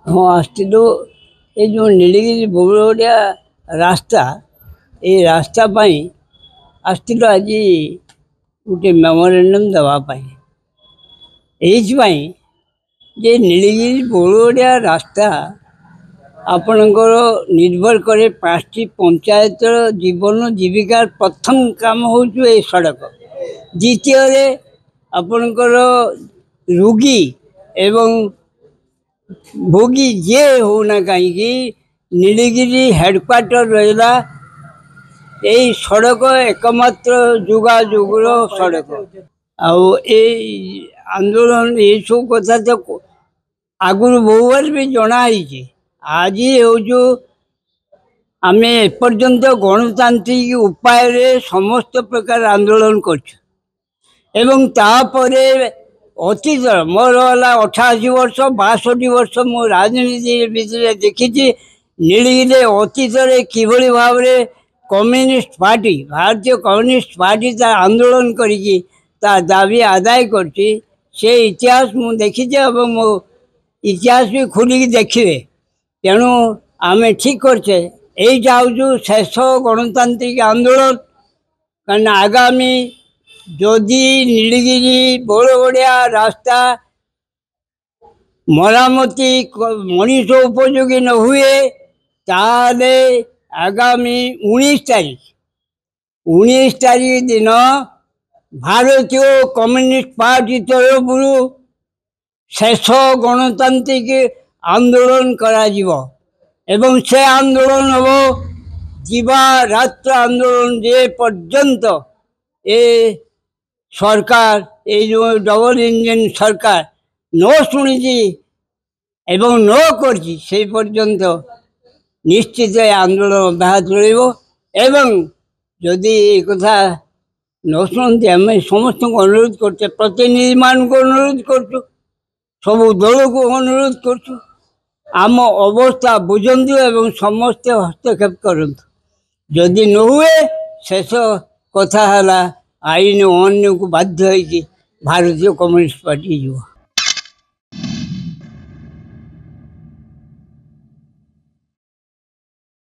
हाँ आसलु ये जो नीलगिरी बौड़िया रास्ता ये रास्ता आसलु आज गोटे मेमोरेंडम देवाई ये नीलगिरी बौड़िया रास्ता आपणकर निर्भर करे 5टी पंचायत जीवन जीविकार प्रथम काम हो सड़क द्वितीय आपणकर रोगी एवं भोगी जे होना कहीं नीलगिरी हेडक्वार्टर रहा यही सड़क एकमात्र जोगाजोगर सड़क आंदोलन ये सब कथा तो आगुरी बहु बार भी जनाई आज हूँ आम एपर्यंत गणतांत्रिक उपाय समस्त प्रकार आंदोलन कर अतीत मोर है 88 वर्ष 62 वर्ष मो राजनीति विषय देखी नीलगिरी अतीत किभली भाव कम्युनिस्ट पार्टी भारतीय कम्युनिस्ट पार्टी ता आंदोलन करी दाबी आदाय करछि से इतिहास मु देखी मो इतिहास भी खोलिकी देखिए तेणु आम ठीक करछे यहीटा हूँ शेष गणतांत्रिक आंदोलन कारण आगामी जदि नीलगिरी बौड़िया रास्ता मरामती मनीष उपयोगी न हुए ताले आगामी 19 तारीख दिन भारतीय कम्युनिस्ट पार्टी तरफ शेष गणतांत्रिक आंदोलन करा एवं से आंदोलन हम जीवा रात्र आंदोलन जे पर्यंत ए सरकार ये जो डबल इंजन सरकार न शुणी एवं न कर पर्यंत निश्चित आंदोलन अब्याहत रही कथा न शुणती आम समस्त अनुरोध कर प्रतिनिधि मान को अनुरोध कर सब दल को अनुरोध कर आम अवस्था बुझंतु एवं समस्त हस्तक्षेप करंतु जदि न हुए शेष कथा है आईन अन्य को बाध्य भारतीय कम्युनिस्ट पार्टी जीव।